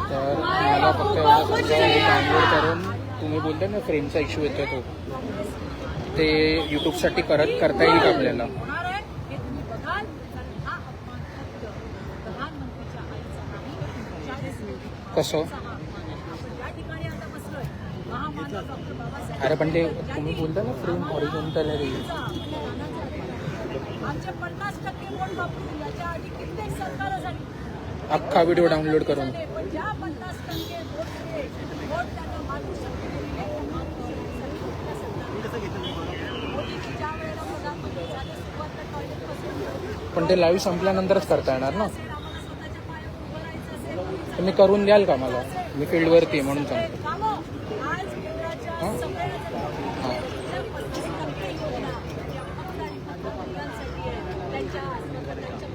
तर मला फक्त डाउनलोड करून तुम्ही बोलता ना फ्रेमचा इश्यू येतो तो ते यूट्यूबसाठी करता येईल का आपल्याला? होणार आहे हे तुम्ही बघाल. कारण हा अपमान फक्त प्रधानमंत्रीच्या आईचा नाही तर तुमच्या देशाचा. कसं? आपण या ठिकाणी आता बसलोय महामानव डॉक्टर बाबासाहेब अरे पण ते तुम्ही बोलता ना फ्रेम हॉरिझॉन्टल आहे आमचे 50% वोट वापरून याच्या आधी कित्येक सरकार झाली अख्खा व्हिडिओ डाउनलोड करून. पण ज्या 50% वोट त्यांना मानू शकते मोदीजी ज्या वेळेला प्रधानमंत्री झाले सुरुवातला टॉयलेट पासून पण ते लाईव्ह संपल्यानंतरच करता येणार ना? असेल आम्हाला स्वतःच्या पायावर उभं राहायचं असेल तुम्ही करून द्याल का मला? मी फील्डवरती आहे म्हणून सांगतो. कामं आज केंद्राच्या सगळ्या ज्या 50% योजना या फक्त आणि फक्त महिलांसाठी आहे, त्यांच्या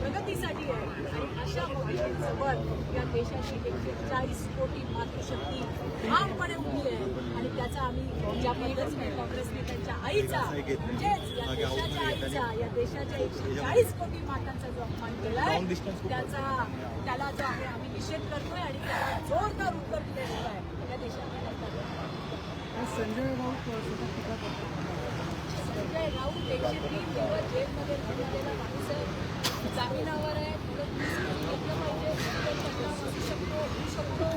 प्रगतीसाठी आहे. आणि अशा मोदींसोबत या देशाची 140 कोटी मातृशक्ती ठामपणे उभी आहे. आणि त्याचा आम्ही ज्या पद्धतीने काँग्रेसने त्यांच्या आईचा म्हणजेच या देशाच्या आईचा या देशाच्या 140 कोटी मातांचा जो अपमान केलाय त्याला जो आहे आम्ही निषेध करतोय आणि त्याला जोरदार उत्तर दिल्याशिवाय या देशात संजय राऊत 103 दिवस जेलमध्ये राहिलेला माणूस आहे. जामिनावर आहे. घेतलं पाहिजे. असू शकतो होऊ शकतो.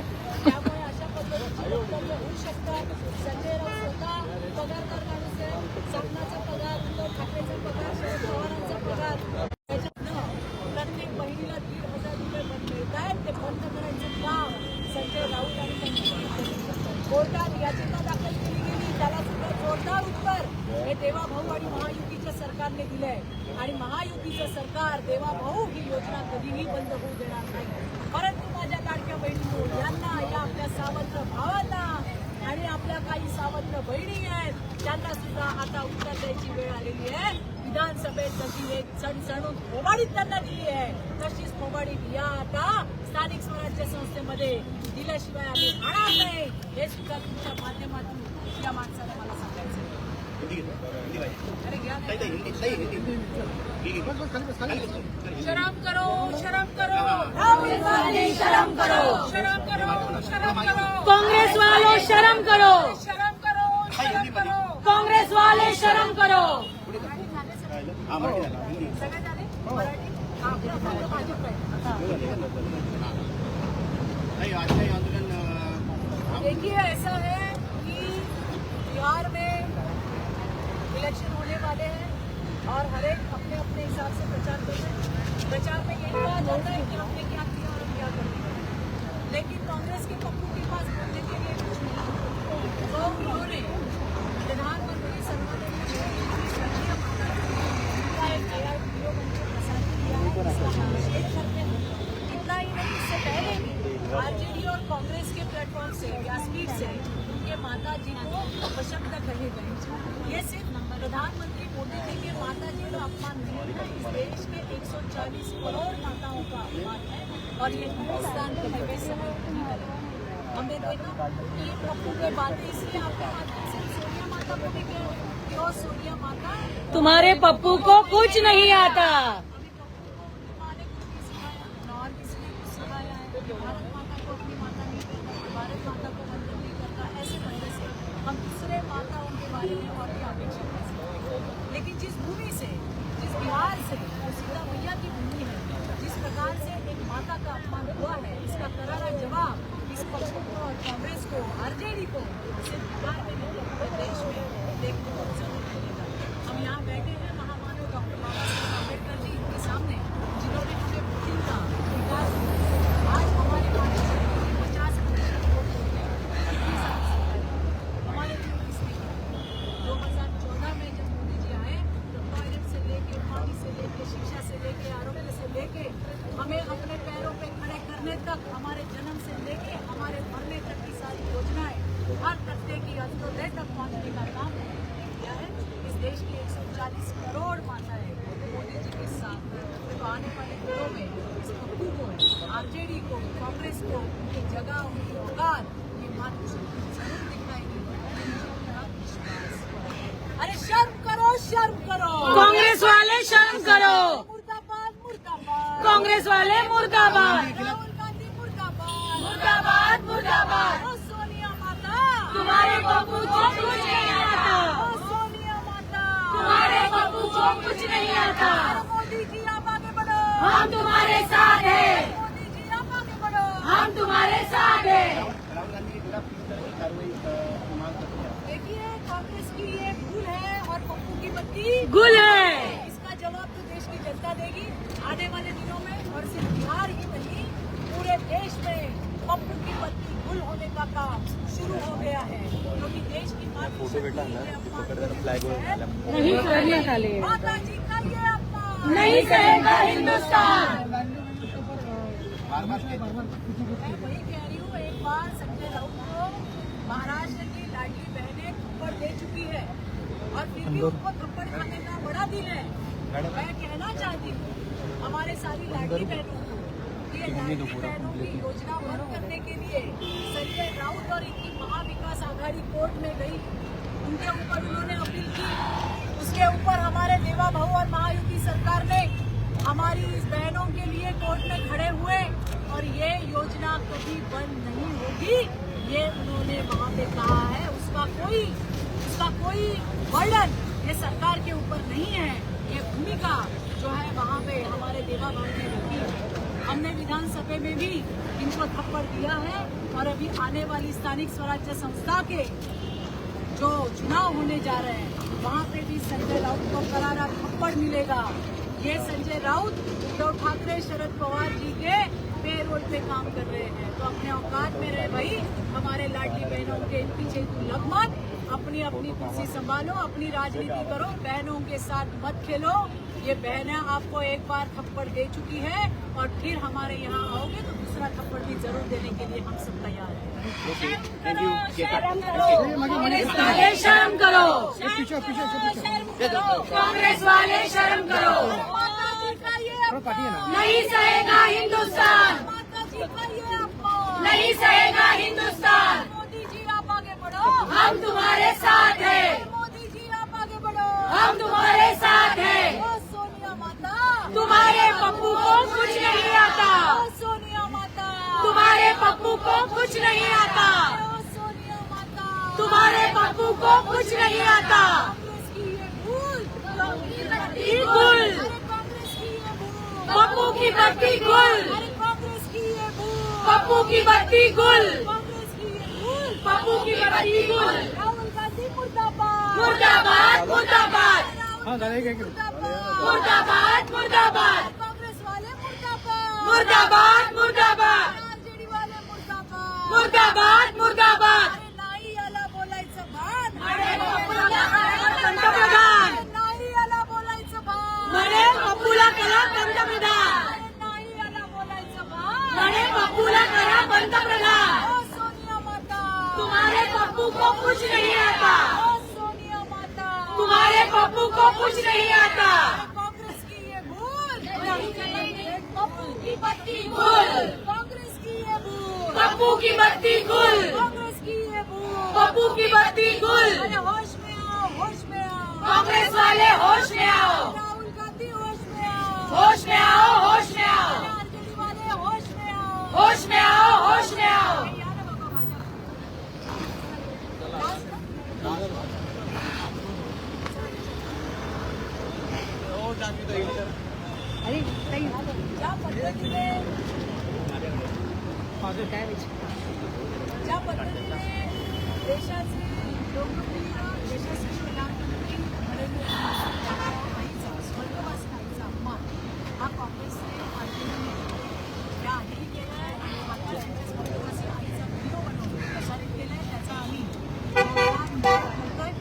त्यामुळे अशा पद्धतीची वक्तव्य होऊ शकतात. संजय राऊत स्वतः पगारदार माणूस आहे. शासनाचा पगार, उद्धव ठाकरेचा पगार, शरद पवारांचा पगार त्याच्यातनं प्रत्येक बहिणीला 1,500 रुपये मिळत आहेत. ते बंद करायचं काम संजय राऊत आणि त्यांची कोर्टात याचिका दाखल केली गेली. त्याला सुद्धा जोरदार उत्तर हे देवाभाऊ आणि महायुतीच्या सरकारने दिलंय. आणि महायुतीचं सरकार देवाभाऊ ही योजना कधीही बंद होऊ देणार नाही. परंतु माझ्या लाडक्या बहिणींनो, यांना या आपल्या सावत्र भावांना आणि आपल्या काही सावत्र बहिणी आहेत त्यांना सुद्धा आता उत्तर द्यायची वेळ आलेली आहे. विधानसभेत जशी एक सणसणून खोबाडीत त्यांना दिली आहे तशीच खोबाडी या आता स्थानिक स्वराज्य संस्थेमध्ये दिल्याशिवाय आम्ही राहणार नाही. हे सुद्धा तुमच्या माध्यमातून या माणसाला मला सांगायचं आहे. अरे घ्या ना. शरम करो, शरम करो, राहुल गांधी शरम करो, शरम करो, शरम करो, कांग्रेस वालों शर्म करो, शरम करो, शरम करो, कांग्रेस वाले शर्म करो. सगळे झाले मराठी आपलं भाजप आहे. देखिए ऐसा है कि बिहार में इलेक्शन होने वाले हैं और हर एक अपने अपने हिसाब से प्रचार कर रहे हैं. प्रचार में यही कहा जाता है कि हमने क्या किया और हम क्या करेंगे. लेकिन कांग्रेस के पप्पू के पास बोलने के लिए कुछ नहीं. तो उन्होंने प्रधानमंत्री सर्वोदय वीडियो बनकर प्रसारित किया है. इसका हम निषेध करते हैं. इतना ही नहीं, इससे पहले भी आरजेडी और कांग्रेस के प्लेटफॉर्म से व्यासपीठ से उनके माता जी को अपशब्द कहे गए. ये सिर्फ प्रधानमंत्री मोदी जी के माता जी का अपमान नहीं है, इस देश के 140 करोड़ माताओं का अपमान है. और ये हिंदुस्तान के लिए समय नहीं करेगा. हमने देखा कि ये पप्पू के बातें इसलिए आपके माध्यम से सोनिया माता को भी क्यों सोनिया माता तुम्हारे पप्पू को कुछ नहीं आता. और किसी ने कुछ सिखाया है. भारत माता को अपनी माता नहीं कहता, भारत माता को वंदन नहीं करता. ऐसे वजह से हम दूसरे माताओं के बारे में और भी अपेक्षा कर सकते हैं. लेकिन जिस भूमि से, जिस बिहार से सीता मैया की भूमि है, जिस प्रकार से एक माता का अपमान हुआ है, इसका करारा जवाब इस पक्ष को और कांग्रेस को, आरजेडी को सिर्फ बिहार में नहीं पूरे देश में देखने को जरूर मिलेगा. हम यहाँ बैठे हैं महामानव डॉक्टर बाबा साहेब अम्बेडकर जी के सामने, जिन्होंने हमें बुद्धि का विकास किया. आज हमारे भारत में 50% वोट हो गया. हमारे लिए किसने किया? 2014 में जब मोदी जी आए तो टॉयलेट से लेके, पानी से लेके, शिक्षा से लेके, आरोग्य से लेके, हमें अपने पैरों पे खड़े करने तक, हमारे जन्म से लेके हमारे मरने तक की सारी योजनाएं हर तबके की अंत्योदय तक पहुंचने का काम किया है. इस देश की 140 करोड़ माताएं मोदी जी के साथ. तो आने वाले दिनों में इस पप्पू को, आरजेडी को, कांग्रेस को उनकी जगह, उनकी औकात ये मातृशक्ति जरूर दिखाएगी. अरे शर्म करो, शर्म करो, कांग्रेस वाले शर्म करो, मुर्दाबाद, मुर्दाबाद, कांग्रेस वाले मुर्दाबाद, राहुल गांधी मुर्दाबाद. कुछ नहीं आता। मोदी जी आप आगे बढ़ो, हम तुम्हारे साथ हैं। मोदी जी आप आगे बढ़ो, हम तुम्हारे साथ हैं। देखिए कांग्रेस की ये भूल है और पप्पू की बत्ती गुल है। इसका जवाब तो देश की जनता देगी आने वाले दिनों में। और सिर्फ बिहार ही नहीं, पूरे देश में पप्पू की बत्ती गुल होने का काम शुरू हो गया है, क्योंकि देश की नहीं करने खाली माता जी का ये अपमान नहीं सहेगा हिंदुस्तान। मैं वही कह रही हूँ, एक बार संजय राउत को महाराष्ट्र की लाडली बहनें थप्पड़ दे चुकी है और फिर भी उनको थप्पड़ खाने का बड़ा दिल है। मैं कहना चाहती हूँ हमारे सारी लाडली बहनों को, ये लाडली बहनों की योजना बंद करने के लिए संजय राउत और इनकी महाविकास आघाड़ी कोर्ट में गई, उनके ऊपर उन्होंने अपील की। उसके ऊपर हमारे देवा भाऊ और महायुति सरकार ने हमारी इस बहनों के लिए कोर्ट में खड़े हुए और ये योजना कभी बंद नहीं होगी, ये उन्होंने वहाँ पे कहा है। उसका कोई वर्णन ये सरकार के ऊपर नहीं है। ये भूमिका जो है वहाँ पे हमारे देवा भाऊ ने रखी है। हमने विधानसभा में भी इनको थप्पड़ दिया है और अभी आने वाली स्थानिक स्वराज्य संस्था के जो चुनाव होने जा रहे हैं वहाँ पे भी संजय राउत को करारा थप्पड़ मिलेगा। ये संजय राउत उद्धव ठाकरे शरद पवार जी के पेरोल पे काम कर रहे हैं, तो अपने औकात में रहे भाई। हमारे लाडली बहनों के पीछे तू लग मत, अपनी अपनी कुर्सी संभालो, अपनी राजनीति करो, बहनों के साथ मत खेलो। ये बहनें आपको एक बार थप्पड़ दे चुकी है और फिर हमारे यहाँ आओगे तो दूसरा थप्पड़ भी जरूर देने के लिए हम सब तैयार हैं। कांग्रेस वाले शर्म करो, कांग्रेस वाले शर्म करो। माता जी का ये अपमान, नहीं सहेगा हिंदुस्तान, माता जी का ये अपमान। नहीं सहेगा हिंदुस्तान। मोदी जी आप आगे बढ़ो, हम तुम्हारे साथ हैं। मोदी जी आप आगे बढ़ो, हम तुम्हारे साथ हैं। ओ सोनिया माता, तुम्हारे पप्पू को कुछ नहीं आता। ओ सोनिया माता, तुम्हारे पप्पू को कुछ नहीं आता। ओ सोनिया माता, तुम्हारे पप्पू को कुछ नहीं आता। कांग्रेस की ये भूल, गुल, अरे कांग्रेस की ये भूल, पप्पू की बत्ती गुल, अरे कांग्रेस की ये भूल, पप्पू की बत्ती गुल, कांग्रेस की ये भूल, पप्पू की बत्ती गुल। राहुल गांधी मुर्दाबाद, मुर्दाबाद, मुर्दाबाद, मुर्दाबाद, मुर्दाबाद, मुर्दाबाद, कांग्रेस वाले मुर्दाबाद, मुर्दाबाद, मुर्दाबाद, आरजेडी वाले मुर्दाबाद, मुर्दाबाद, मुर्दाबाद। अरे नाही याला बोलायचं भान, म्हणे पप्पूला करा पंतप्रधान, नाही याला बोलायचं भान, म्हणे पप्पूला करा पंतप्रधान, अरे नाही याला बोलायचं भान। म्हणे पप्पूला करा पंतप्रधान। ओ सोनिया माता, तुम्हारे पप्पू को कुछ नहीं आता। ओ सोनिया माता, तुम्हारे पप्पू को कुछ नहीं आता। कांग्रेस की ये भूल, पप्पू की बत्ती गुल, कांग्रेस की ये भूल, पप्पू की बत्ती गुल, कांग्रेस की ये भूल। पप्पू की बत्ती गुल। अरे होश में आओ, होश में आओ, कांग्रेस वाले होश में आओ, राहुल गांधी होश में आओ, होश में आओ, होश में आओ, आरजेडी वाले होश में आओ, होश में आओ, होश में आओ। या ना बाबा माझ्या ज्या पद्धतीने देशाचे लोकप्रिय यशस्वी प्रधानमंत्री नरेंद्र मोदी यांच्या आईचा स्वर्गवासी आईचा अपमान हा काँग्रेसने आंदोलन या आधीही केलाय आणि मागच्या त्यांच्या स्वर्गवासी आईचा व्हिडिओ बनवून प्रसारित केलाय, त्याचा आम्ही करतोय।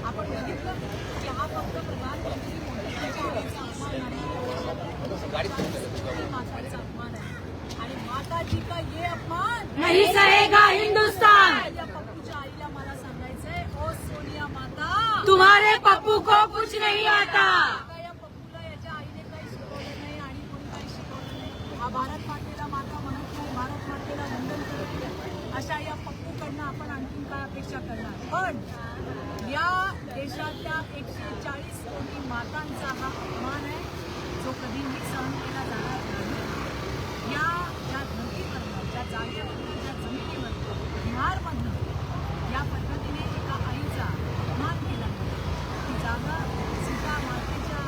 आपण बघितलं की हा फक्त प्रधानमंत्री मोदींच्या आईचा अपमान आहे, माताचा अपमान आहे आणि माताजी का ये अपमान नहीं सहेगा हिंदुस्तान। या पप्पूच्या आईला मला सांगायचंय, ओ सोनिया माता, तुम्हारे पप्पू को कुछ नहीं आता। आता या पप्पूला याच्या आईने काही शिकवलं नाही आणि कोणी काही शिकवलं नाही। हा भारत मातेला माता म्हणत नाही, भारत मातेला वंदन करत नाही। अशा या पप्पूकडनं आपण आणखीन काय अपेक्षा करणार? पण या देशातल्या 140 कोटी मातांचा हा अपमान आहे जो कधीही सहन केला जाणार नाही। या धर्तीवरनं, ज्या जागेवरनं, ज्या जमिनीवरनं, बिहारमधनं या पद्धतीने एका आईचा अपमान केला ती जागा सीता मातेच्या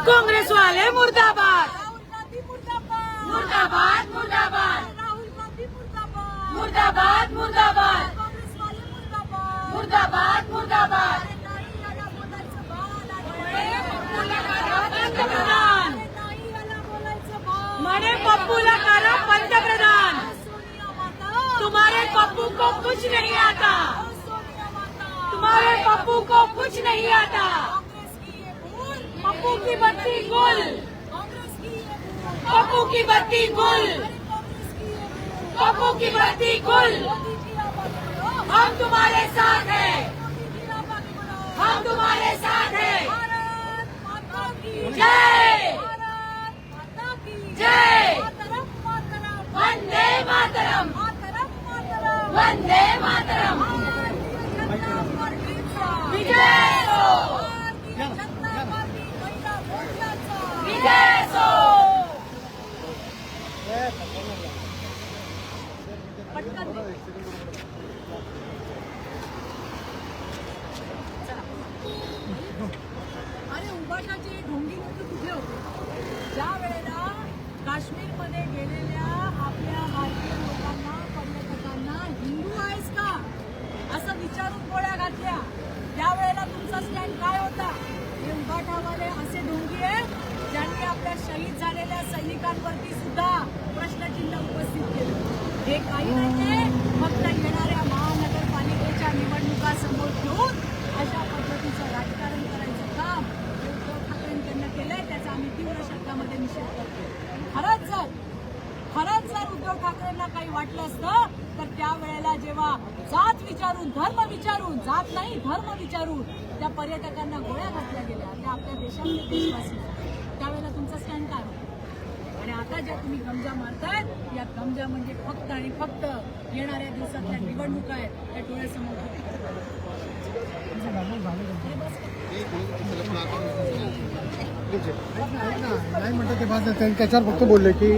कांग्रेस वाले मुर्दाबाद, राहुल गांधी मुर्दाबाद, मुर्दाबाद मुर्दाबाद, राहुल गांधी मुर्दाबाद, मुर्दाबाद मुर्दाबाद, कांग्रेस वाले मुर्दाबाद, मुर्दाबाद मुर्दाबाद, पंतप्रधान म्हणे पप्पूला करा पंतप्रधान, तुम्हारे पप्पू को कुछ नहीं आता, तुम्हारे पप्पू को कुछ नहीं आता, पप्पू की बत्ती गुल, पप्पू की बत्ती गुल, पप्पू की बत्ती गुल, हम तुम्हारे साथ हैं, हम तुम्हारे साथ हैं। जय जय वंदे मातरम, वंदे मातरम, विजय हो, विजय हो। अरे उभाटाचे ढोंगी लोक कुठे होते? ज्या वेळेला काश्मीरमध्ये गेलेल्या आपल्या भारतीय लोकांना, पर्यटकांना हिंदू आहेस का असं विचारून गोळ्या घातल्या, त्यावेळेला तुमचा स्टँड काय होता? हे उभाटावाले असे ढोंगी आहेत ज्यांनी आपल्या शहीद झालेल्या सैनिकांवरती सुद्धा प्रश्नचिन्ह उपस्थित केलं. हे काही नाहीये, फक्त येणाऱ्या महानगरपालिकेच्या निवडणुका समोर ठेवून अशा पद्धतीचं राजकारण करायचं काम उद्धव ठाकरेंकडनं केलंय. त्याचा आम्ही तीव्र शब्दामध्ये निषेध करतो. खरंच जर उद्धव ठाकरेंना काही वाटलं असतं तर त्यावेळेला जेव्हा जात विचारून, धर्म विचारून, जात नाही धर्म विचारून त्या पर्यटकांना गोळ्या घातल्या गेल्या, त्या आपल्या देशातले देशवासी, त्यावेळेला तुमचा स्टँड काय होता? आणि आता ज्या तुम्ही गमजा मारताय, या गमजा म्हणजे फक्त आणि फक्त येणाऱ्या दिवसातल्या निवडणुका आहेत त्या डोळ्यासमोर नाही म्हणतात ते त्याच्यावर फक्त बोलले की